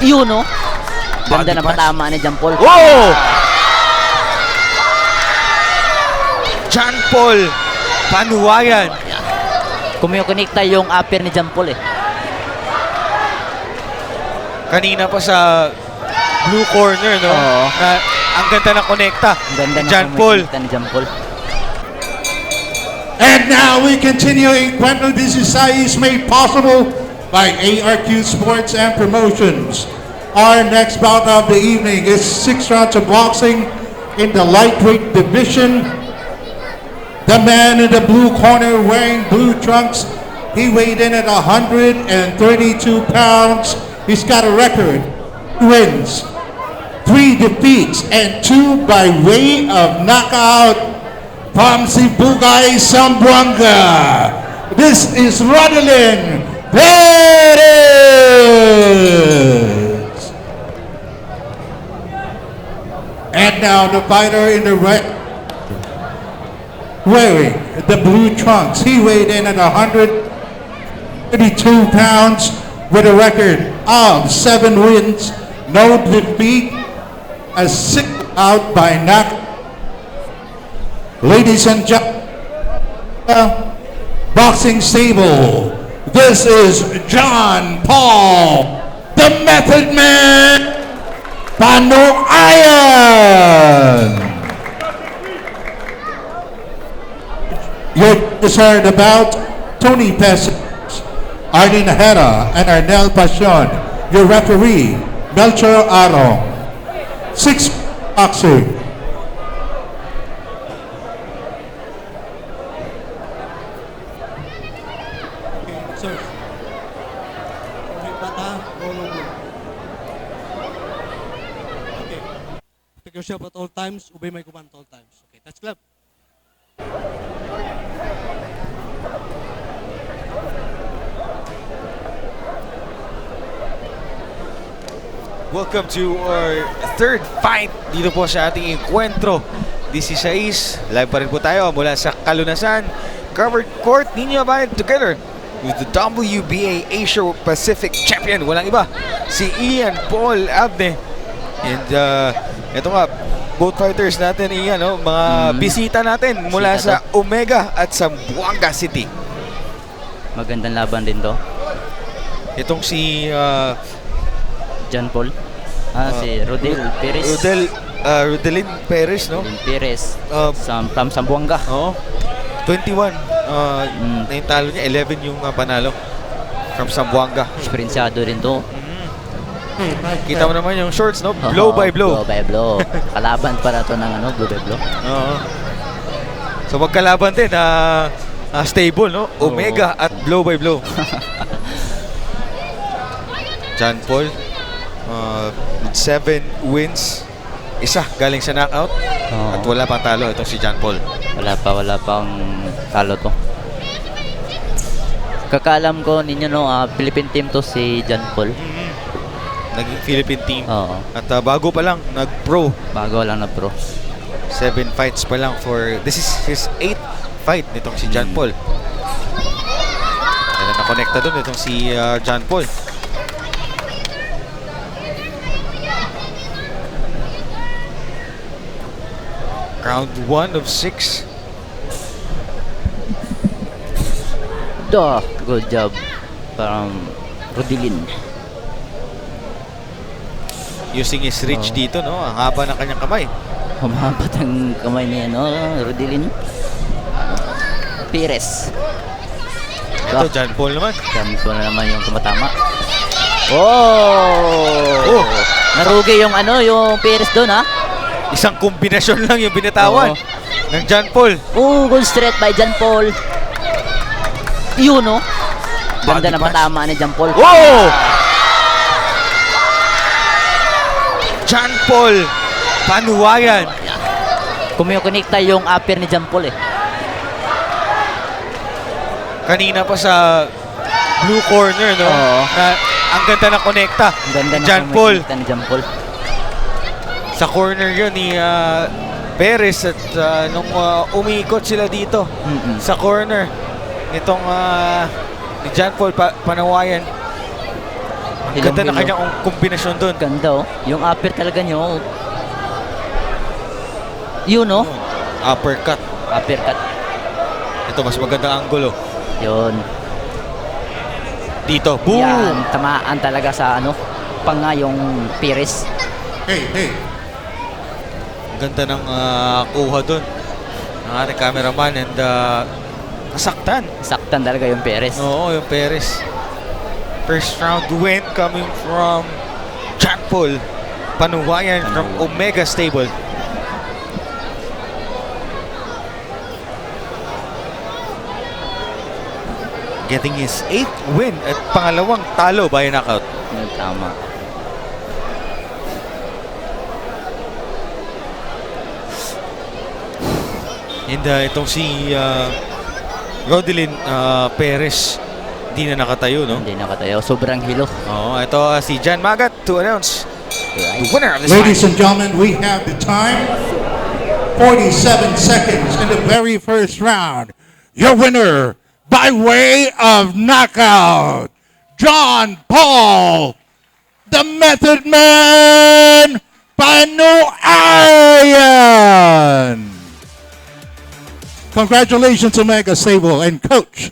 Yun, no? Ganda na patama ni John Paul. Oh! John Paul Panuwayan. Kumikonekta yung upper ni John Paul eh. Kanina pa sa blue corner, no? Oo. Na ang ganda ng konekta. Ang ganda ni na John Paul. kumikonekta ni John Paul. And now we continue. Encuentro 16 is made possible by ARQ Sports and Promotions. Our next bout of the evening is 6 rounds of boxing in the lightweight division. The man in the blue corner wearing blue trunks, he weighed in at 132 pounds. He's got a record, 2 wins, 3 defeats, and 2 by way of knockout. From Sibugay, Zamboanga, this is Rodelin Perez. And now the fighter in the red, wearing the blue trunks, he weighed in at 132 pounds with a record of 7 wins, no defeat, a 6 out by knockout. Ladies and gentlemen, boxing stable, this is John Paul, the Method Man, Panuwayan. Your concerned about Tony Pesce, Arlene Herrera, and Arnel Pasion. Your referee, Melchor Arong. 6 boxing. Sir. Okay, bata, roll mo. Okay. Take yourself at all times, obey my command at all times. Okay, touch clap. Welcome to our third fight dito po sa ating Encuentro 16. Live pa rin po tayo mula sa Kalunasan Covered Court. Ninyo Abide together with the WBA Asia Pacific Champion. Walang iba, si Ian Paul Abne. And ito nga, both fighters natin, Ian, no? Mga bisita natin mula Bisita sa Omega at sa Zamboanga City. Magandang laban din to. Itong si John Paul. Si Rodel Perez. Rodelin Perez, no? Rodel Perez. Uh, From Zamboanga. Oo. 21 na yung talo niya, 11 yung panalo from Zamboanga. Eksperyensado rin to. Kita mo naman yung shorts, no? Blow by blow. Blow by blow. Kalaban para to ng blow by blow. Oo. So magkalaban din stable, no? Omega at blow by blow. John Paul with 7 wins, isa galing sa knockout. Oo. At wala pang talo itong si John Paul. Wala pang talo to. Kakalam ko ninyo, no, Philippine team to si John Paul. Naging Philippine team. Oo. At bago pa lang nag-pro. Bago lang na pro. 7 fights pa lang this is his 8th fight nitong si John Paul. Kaya na-connecta doon itong si John Paul. Round 1 of 6. Good job from Rodelin. Using his reach dito, no? Ang haba ng kanyang kamay. Humabat ang kamay niya, no? Rodelin Perez. Ito, John Paul naman. John Paul na naman yung tumatama. Oh! Narugi yung yung Perez doon, ha? Isang kombinasyon lang yung binitawan ng John Paul. Good straight by John Paul. Yun, no? Ganda Body na punch. patama ni John Paul. Oh! John Paul Panuwayan. Kumikonekta yung upper ni John Paul eh. Kanina pa sa blue corner, no? Oo. Na ang ganda ng konekta Ang ganda ni na John Paul. kumikonekta ni John Paul. Sa corner yun ni Perez at nung umiikot sila dito sa corner nitong ni John Paul Panuwayan, Ganda na Hilong-hilo. kanyang kombinasyon doon. Ganda oh. Yung upper talaga niyo. Yun oh. Uppercut. Uppercut. Ito, mas maganda angulo. Yun. Dito, boom! Yan, tamaan talaga sa ano, panga yung Perez. Hey. Ganda ng kuha doon ng ating cameraman and nasaktan. Saktan talaga yung Perez. Oo, yung Perez. First round win coming from Jack Paul Panuwayan from Omega Stable. Getting his 8th win at pangalawang talo by knockout. Yun, tama. And itong si Rodelin Perez, di na nakatayo, no? Hindi nakatayo. Sobrang hilo. Oo, ito si Jan Magat to announce the winner of this Ladies fight. and gentlemen, we have the time. 47 seconds in the very first round. Your winner by way of knockout, John Paul, the Method Man Panuwayan. Congratulations, Omega Stable and Coach